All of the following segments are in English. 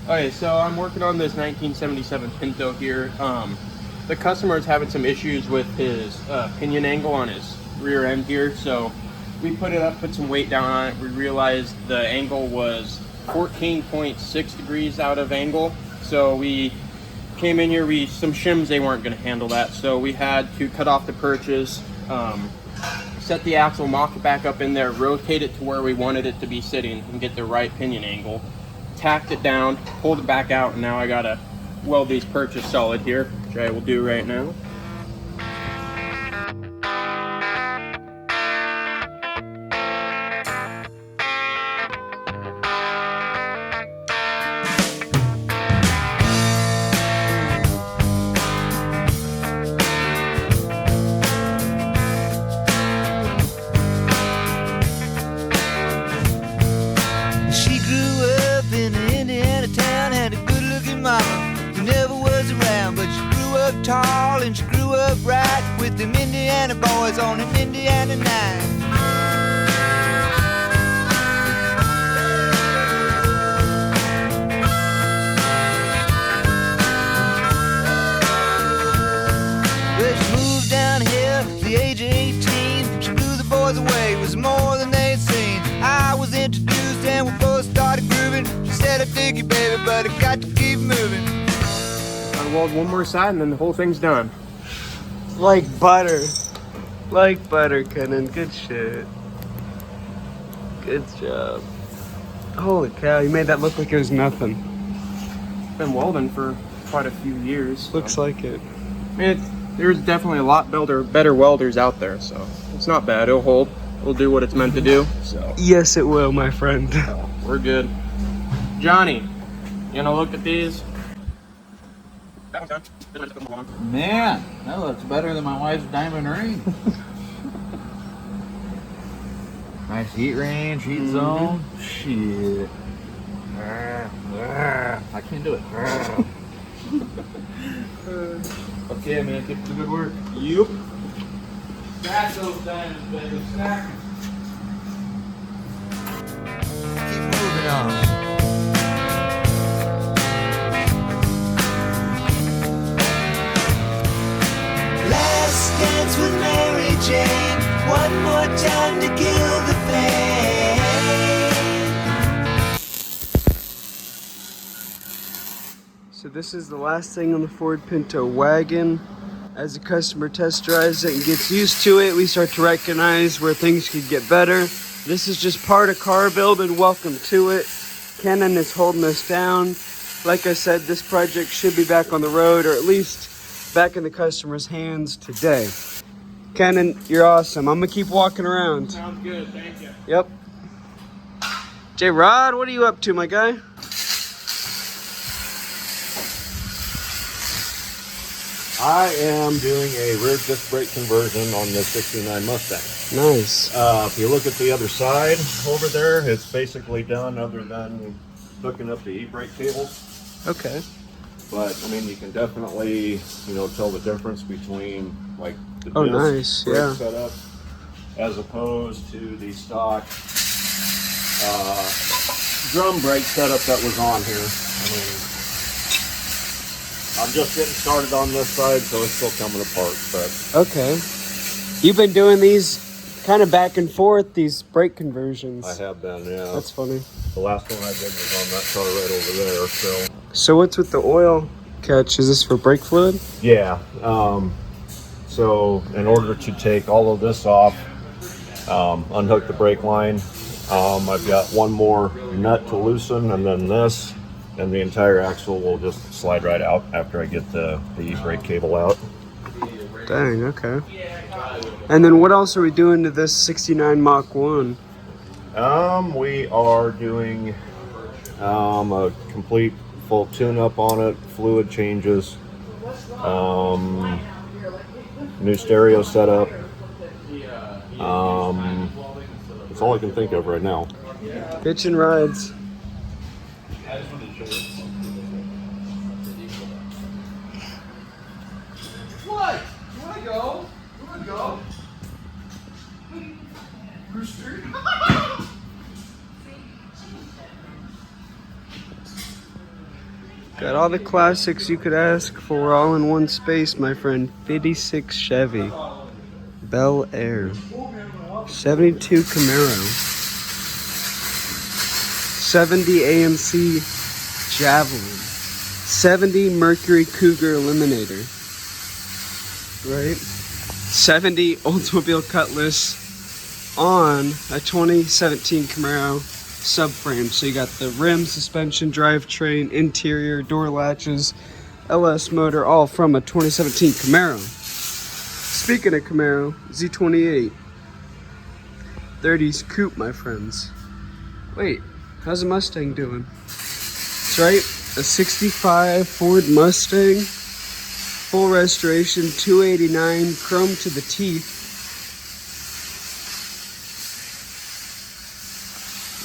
Okay, so I'm working on this 1977 Pinto here. The customer is having some issues with his pinion angle on his rear end here, so we put it up, put some weight down on it. We realized the angle was 14.6 degrees out of angle, so we came in here, some shims, they weren't going to handle that, so we had to cut off the perches, set the axle, mock it back up in there, rotate it to where we wanted it to be sitting and get the right pinion angle, tacked it down, pulled it back out, and now I gotta weld these perches solid here, which I will do right now. Tall and she grew up right with them Indiana boys on an Indiana night. But she moved down here at the age of 18. She blew the boys away, it was more than they'd seen. I was introduced and we both started grooving. She said, I dig you, baby, but I got to keep moving. Weld one more side and then the whole thing's done. Like butter. Like butter, Kenan. Good shit. Good job. Holy cow, you made that look like it was nothing. Been welding for quite a few years. So. Looks like it. I mean, there's definitely a lot better welders out there, so it's not bad. It'll hold. It'll do what it's meant to do. So yes, it will, my friend. So, we're good. Johnny, you gonna look at these? Man, that looks better than my wife's diamond ring. Nice heat range, heat zone. Shit. I can't do it. Okay, man, keep up the good work. Yup. Stack those diamonds, baby. Stack. Keep moving on. Last dance with Mary Jane, one more time to kill the pain. So this is the last thing on the Ford Pinto Wagon. As the customer test drives it and gets used to it, we start to recognize where things could get better. This is just part of car build and welcome to it. Kenan is holding us down. Like I said, this project should be back on the road, or at least back in the customer's hands today. Kenan, you're awesome. I'm gonna keep walking around. Sounds good, thank you. Yep. J-Rod, what are you up to, my guy? I am doing a rear disc brake conversion on the 69 Mustang. Nice. If you look at the other side over there, it's basically done other than hooking up the e-brake cables. Okay. But I mean, you can definitely, tell the difference between like the Oh, disc nice, brake yeah. setup as opposed to the stock drum brake setup that was on here. I mean, I'm just getting started on this side, so it's still coming apart. But Okay. You've been doing these kind of back and forth, these brake conversions. I have been, yeah. That's funny. The last one I did was on that car right over there. So what's with the oil catch? Is this for brake fluid? Yeah. So in order to take all of this off, unhook the brake line, I've got one more nut to loosen, and then this, and the entire axle will just slide right out after I get the e-brake cable out. Dang, okay. And then what else are we doing to this 69 Mach 1? We are doing a complete full tune-up on it, fluid changes, new stereo setup. That's all I can think of right now. Pitch and rides. What? You wanna go? You wanna go? Rooster? Got all the classics you could ask for all in one space, my friend. 56 Chevy. Bel Air. 72 Camaro. 70 AMC Javelin. 70 Mercury Cougar Eliminator. Right? 70 Oldsmobile Cutlass on a 2017 Camaro subframe. So you got the rim, suspension, drivetrain, interior, door latches, LS motor, all from a 2017 Camaro. Speaking of Camaro, Z28. 30s coupe, my friends. Wait, how's the Mustang doing? That's right, a 65 Ford Mustang. Full restoration, 289, chrome to the teeth.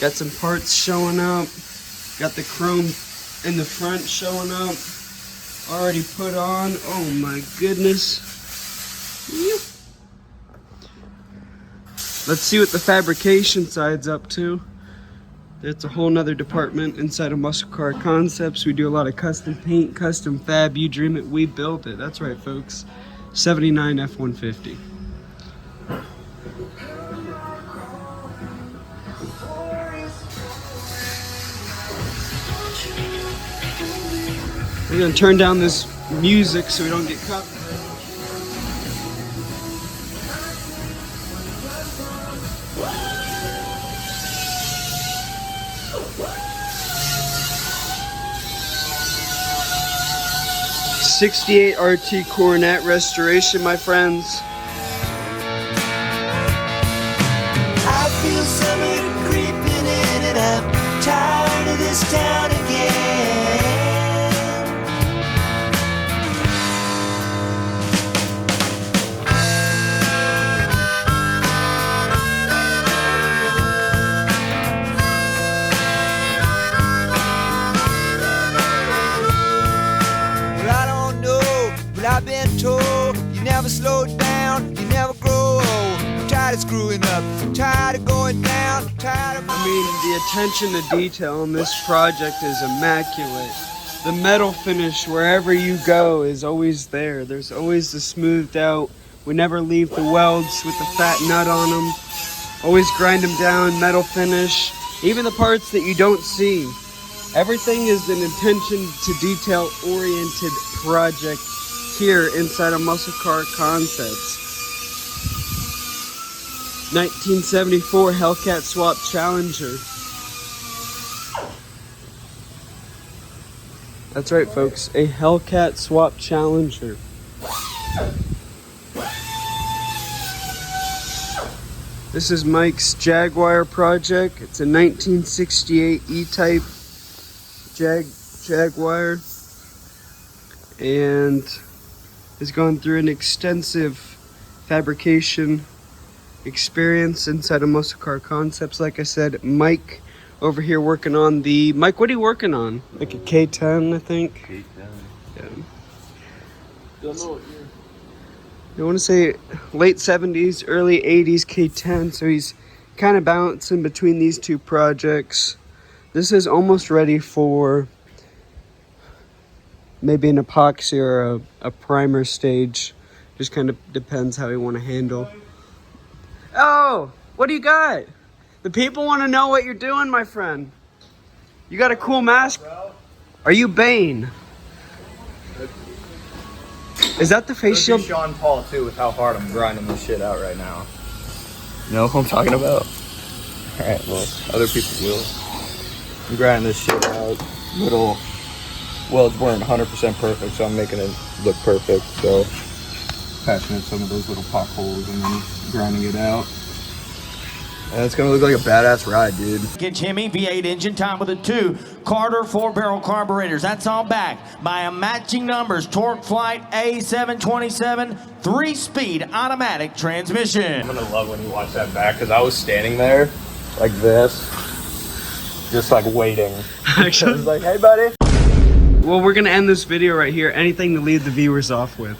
Got some parts showing up. Got the chrome in the front showing up. Already put on. Oh my goodness. Yep. Let's see what the fabrication side's up to. It's a whole nother department inside of Muscle Car Concepts. We do a lot of custom paint, custom fab. You dream it, we build it. That's right, folks. 79 F-150. We're gonna turn down this music so we don't get copyrighted. '68 RT Coronet restoration, my friends. I feel summer creeping in and I'm tired of this town again. Well, I don't know, but I've been told you never slow down, you never grow old. I'm tired of screwing up, I'm tired of going down, I'm tired of... I mean, the attention to detail on this project is immaculate. The metal finish, wherever you go, is always there. There's always the smoothed out. We never leave the welds with the fat nut on them. Always grind them down, metal finish. Even the parts that you don't see. Everything is an attention to detail oriented project here inside of Muscle Car Concepts. 1974 Hellcat Swap Challenger. That's right, folks, a Hellcat Swap Challenger. This is Mike's Jaguar project. It's a 1968 E-Type Jaguar, and has gone through an extensive fabrication experience inside of Muscle Car Concepts. Like I said, Mike over here working on the... Mike, what are you working on? Like a K10, I think? K10. Yeah. Don't know what year. I want to say late 70s, early 80s K10, so he's kind of bouncing between these two projects. This is almost ready for maybe an epoxy or a primer stage. Just kind of depends how you want to handle. Oh, what do you got? The people want to know what you're doing, my friend. You got a cool mask? Are you Bane? Is that the face shield? Sean Paul too, with how hard I'm grinding this shit out right now. You know what I'm talking about? Alright, well, other people will. I'm grinding this shit out. Little welds weren't 100% perfect, so I'm making it look perfect. So patching in some of those little potholes and then grinding it out. And it's gonna look like a badass ride, dude. Get Hemi V8 engine time with a 2 Carter 4-barrel carburetors. That's all backed by a matching numbers Torque Flight A727 3-speed automatic transmission. I'm gonna love when you watch that back, because I was standing there like this, just like waiting. Actually, I was like, hey buddy. well, we're gonna end this video right here. Anything to leave the viewers off with?